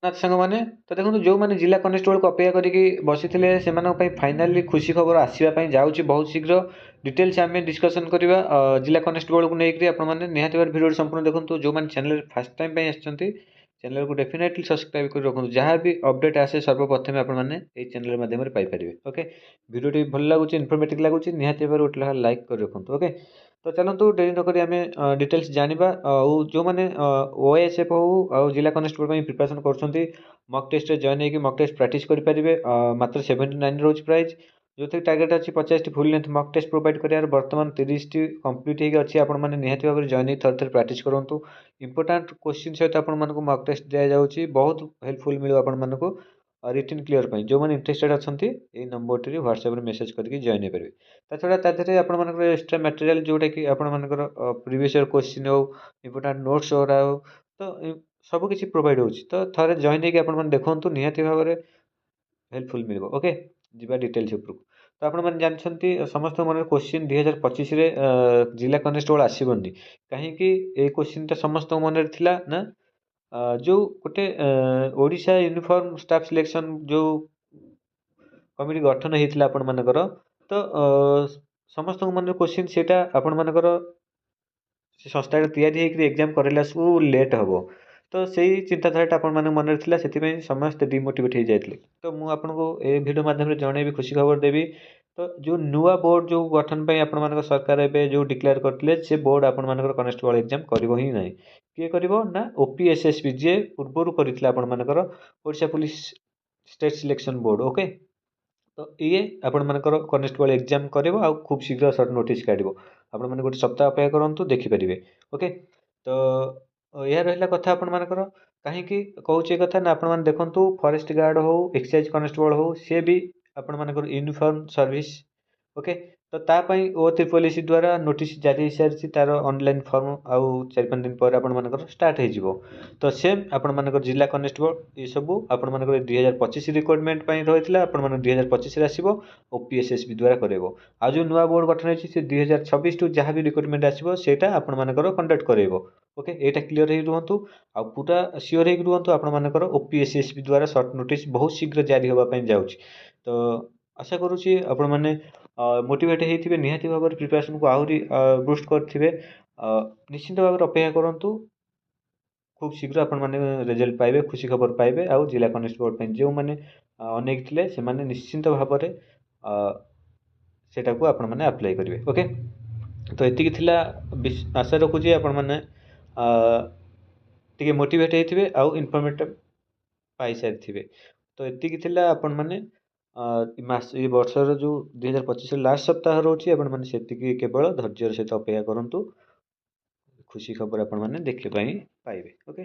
ନା ସାଙ୍ଗମାନେ, ତ ଦେଖନ୍ତୁ ଯେଉଁମାନେ ଜିଲ୍ଲା କନେଷ୍ଟବଳକୁ ଅପେକ୍ଷା କରିକି ବସିଥିଲେ ସେମାନଙ୍କ ପାଇଁ ଫାଇନାଲି ଖୁସି ଖବର ଆସିବା ପାଇଁ ଯାଉଛି ବହୁତ ଶୀଘ୍ର। ଡିଟେଲ୍ସ ଆମେ ଡିସ୍କସନ୍ କରିବା ଜିଲ୍ଲା କନେଷ୍ଟବଳକୁ ନେଇକରି। ଆପଣମାନେ ନିହାତି ଭାବରେ ଭିଡ଼ିଓଟି ସମ୍ପୂର୍ଣ୍ଣ ଦେଖନ୍ତୁ। ଯେଉଁମାନେ ଚ୍ୟାନେଲରେ ଫାର୍ଷ୍ଟ ଟାଇମ୍ ପାଇଁ ଆସିଛନ୍ତି ଚ୍ୟାନେଲକୁ ଡେଫିନେଟଲି ସବସ୍କ୍ରାଇବ୍ କରି ରଖନ୍ତୁ। ଯାହା ବି ଅପଡ଼େଟ୍ ଆସେ ସର୍ବପ୍ରଥମେ ଆପଣମାନେ ଏହି ଚ୍ୟାନେଲ ମାଧ୍ୟମରେ ପାଇପାରିବେ। ଓକେ, ଭିଡ଼ିଓଟି ଭଲ ଲାଗୁଛି, ଇନଫର୍ମେଟିଭ୍ ଲାଗୁଛି, ନିହାତି ଭାବରେ ଗୋଟେ ଲେଖା ଲାଇକ୍ କରି ରଖନ୍ତୁ। ଓକେ, ତ ଚାଲନ୍ତୁ ଡେରି ନକରି ଆମେ ଡିଟେଲ୍ସ ଜାଣିବା। ଆଉ ଯେଉଁମାନେ OASF ହେଉ ଆଉ ଜିଲ୍ଲା କନେଷ୍ଟବଳ ପାଇଁ ପ୍ରିପାରେସନ୍ କରୁଛନ୍ତି, ମକ୍ ଟେଷ୍ଟରେ ଜଏନ୍ ହେଇକି ମକ୍ ଟେଷ୍ଟ ପ୍ରାକ୍ଟିସ୍ କରିପାରିବେ। ମାତ୍ର 79 ରହୁଛି ପ୍ରାଇସ୍, ଯେଉଁଥିରେ ଟାର୍ଗେଟ୍ ଅଛି 50ଟି ଫୁଲ୍ ଲେନ୍ଥ ମକ୍ ଟେଷ୍ଟ ପ୍ରୋଭାଇଡ଼ କରିବାର। ବର୍ତ୍ତମାନ 30ଟି କମ୍ପ୍ଲିଟ୍ ହେଇକି ଅଛି। ଆପଣମାନେ ନିହାତି ଭାବରେ ଜଏନ୍ ହେଇକି ଥରେ ପ୍ରାକ୍ଟିସ୍ କରନ୍ତୁ। ଇମ୍ପୋର୍ଟାଣ୍ଟ କ୍ୱେଶ୍ଚିନ୍ ସହିତ ଆପଣମାନଙ୍କୁ ମକ୍ ଟେଷ୍ଟ ଦିଆଯାଉଛି, ବହୁତ ହେଲ୍ପଫୁଲ୍ ମିଳିବ ଆପଣମାନଙ୍କୁ ରିଟିନ୍ କ୍ଲିୟର ପାଇଁ। ଯେଉଁମାନେ ଇଣ୍ଟରେଷ୍ଟେଡ୍ ଅଛନ୍ତି ଏଇ ନମ୍ବରଟିରେ ହ୍ୱାଟ୍ସଆପ୍ରେ ମେସେଜ୍ କରିକି ଜଏନ୍ ହେଇପାରିବେ। ତା ଛଡ଼ା ତା ଦେହରେ ଆପଣମାନଙ୍କର ଏକ୍ସଟ୍ରା ମ୍ୟାଟେରିଆଲ୍ ଯେଉଁଟାକି ଆପଣମାନଙ୍କର ପ୍ରିଭିୟସ୍ ଇୟର୍ କ୍ୱେଶ୍ଚିନ୍ ହେଉ, ଇମ୍ପୋର୍ଟାଣ୍ଟ ନୋଟ୍ସ ଗୁଡ଼ା ହେଉ, ତ ସବୁ କିଛି ପ୍ରୋଭାଇଡ଼ ହେଉଛି। ତ ଥରେ ଜଏନ୍ ହେଇକି ଆପଣମାନେ ଦେଖନ୍ତୁ, ନିହାତି ଭାବରେ ହେଲ୍ପଫୁଲ୍ ମିଳିବ। ଓକେ, ଯିବା ଡିଟେଲ୍ସ ଉପରକୁ। ତ ଆପଣମାନେ ଜାଣିଛନ୍ତି ସମସ୍ତଙ୍କ ମନରେ କ୍ୱେଶ୍ଚିନ୍ 2025ରେ ଜିଲ୍ଲା କନେଷ୍ଟବଳ ଆସିବନି କାହିଁକି? ଏଇ କ୍ୱେଶ୍ଚିନ୍ଟା ସମସ୍ତଙ୍କ ମନରେ ଥିଲା ନା, ଯେଉଁ ଗୋଟେ ଓଡ଼ିଶା ୟୁନିଫର୍ମ ଷ୍ଟାଫ୍ ସିଲେକ୍ସନ୍ ଯେଉଁ କମିଟି ଗଠନ ହେଇଥିଲା ଆପଣମାନଙ୍କର, ତ ସମସ୍ତଙ୍କ ମନରେ କ୍ୱେଶ୍ଚିନ୍ ସେଇଟା ଆପଣମାନଙ୍କର ସେ ସଂସ୍ଥାଟା ତିଆରି ହେଇକରି ଏକ୍ଜାମ୍ କରାଇଲା ସବୁ ଲେଟ୍ ହେବ। ତ ସେଇ ଚିନ୍ତାଧାରାଟା ଆପଣମାନଙ୍କ ମନରେ ଥିଲା, ସେଥିପାଇଁ ସମସ୍ତେ ଡିମୋଟିଭେଟ୍ ହେଇଯାଇଥିଲେ। ତ ମୁଁ ଆପଣଙ୍କୁ ଏ ଭିଡ଼ିଓ ମାଧ୍ୟମରେ ଜଣେଇବି, ଖୁସି ଖବର ଦେବି। ତ ଯେଉଁ ନୂଆ ବୋର୍ଡ଼ ଯେଉଁ ଗଠନ ପାଇଁ ଆପଣମାନଙ୍କ ସରକାର ଏବେ ଯେଉଁ ଡିକ୍ଲେୟାର କରିଥିଲେ, ସେ ବୋର୍ଡ଼ ଆପଣମାନଙ୍କର କନେଷ୍ଟବଳ ଏକ୍ଜାମ୍ କରିବ ହିଁ ନାହିଁ। କିଏ କରିବ ନା OPSSB, ଯିଏ ପୂର୍ବରୁ କରିଥିଲା ଆପଣମାନଙ୍କର Odisha police state selection board. Okay, ତ ଇଏ ଆପଣମାନଙ୍କର କନେଷ୍ଟବଳ ଏକ୍ଜାମ୍ କରିବ ଆଉ ଖୁବ୍ ଶୀଘ୍ର ସର୍ଟ ନୋଟିସ୍ କାଢ଼ିବ। ଆପଣମାନେ ଗୋଟେ ସପ୍ତାହ ଅପେକ୍ଷା କରନ୍ତୁ, ଦେଖିପାରିବେ। ଓକେ, ତ ଏହା ରହିଲା କଥା ଆପଣମାନଙ୍କର। କାହିଁକି କହୁଛି ଏ କଥା ନା, ଆପଣମାନେ ଦେଖନ୍ତୁ ଫରେଷ୍ଟ ଗାର୍ଡ଼ ହେଉ, ଏକ୍ସାଇଜ୍ କନେଷ୍ଟବଳ ହେଉ, ସିଏ ବି ଆପଣମାନଙ୍କର ୟୁନିଫର୍ମ ସର୍ଭିସ୍। ଓକେ, ତ ତା ପାଇଁ OAAS ଦ୍ୱାରା ନୋଟିସ୍ ଜାରି ହେଇସାରିଛି। ତା'ର ଅନଲାଇନ୍ ଫର୍ମ ଆଉ 4-5 ଦିନ ପରେ ଆପଣମାନଙ୍କର ଷ୍ଟାର୍ଟ ହେଇଯିବ। ତ ସେମ୍ ଆପଣମାନଙ୍କର ଜିଲ୍ଲା କନେଷ୍ଟବଳ ଏସବୁ ଆପଣମାନଙ୍କର 2025 ରିକ୍ରୁଟମେଣ୍ଟ ପାଇଁ ରହିଥିଲା, ଆପଣମାନଙ୍କ 2025ରେ ଆସିବ, OPSSB ଦ୍ୱାରା କରାଇବ। ଆଉ ଯେଉଁ ନୂଆ ବୋର୍ଡ଼ ଗଠନ ହେଇଛି ସେ 2026ଠୁ ଯାହା ବି ରିକ୍ରୁଟମେଣ୍ଟ ଆସିବ ସେଇଟା ଆପଣମାନଙ୍କର କଣ୍ଡକ୍ଟ କରାଇବ। ଓକେ, ଏଇଟା କ୍ଲିୟର ହେଇକି ରୁହନ୍ତୁ। ଆଉ ପୁରା ସିଓର ହେଇକି ରୁହନ୍ତୁ, ଆପଣମାନଙ୍କର OPSSB ଦ୍ୱାରା ସର୍ଟ ନୋଟିସ୍ ବହୁତ ଶୀଘ୍ର ଜାରି ହେବା ପାଇଁ ଯାଉଛି। ତ ଆଶା କରୁଛି ଆପଣମାନେ ମୋଟିଭେଟ୍ ହେଇଥିବେ, ନିହାତି ଭାବରେ ପ୍ରିପାରେସନ୍କୁ ଆହୁରି ବୁଷ୍ଟ କରିଥିବେ। ନିଶ୍ଚିନ୍ତ ଭାବରେ ଅପେକ୍ଷା କରନ୍ତୁ, ଖୁବ୍ ଶୀଘ୍ର ଆପଣମାନେ ରେଜଲ୍ଟ ପାଇବେ, ଖୁସି ଖବର ପାଇବେ। ଆଉ ଜିଲ୍ଲା କନେଷ୍ଟବଳ ପାଇଁ ଯେଉଁମାନେ ଅନେକ ଥିଲେ ସେମାନେ ନିଶ୍ଚିନ୍ତ ଭାବରେ ସେଇଟାକୁ ଆପଣମାନେ ଆପ୍ଲାଏ କରିବେ। ଓକେ, ତ ଏତିକି ଥିଲା। ଆଶା ରଖୁଛି ଆପଣମାନେ ଟିକେ ମୋଟିଭେଟ୍ ହେଇଥିବେ ଆଉ ଇନଫର୍ମେଟିଭ୍ ପାଇସାରିଥିବେ। ତ ଏତିକି ଥିଲା। ଆପଣମାନେ ଏ ବର୍ଷର ଯେଉଁ 2025ର ଲାଷ୍ଟ ସପ୍ତାହ ରହୁଛି, ଆପଣମାନେ ସେତିକି କେବଳ ଧୈର୍ଯ୍ୟର ସହିତ ଅପେକ୍ଷା କରନ୍ତୁ, ଖୁସି ଖବର ଆପଣମାନେ ଦେଖିବା ପାଇଁ ପାଇବେ। ଓକେ।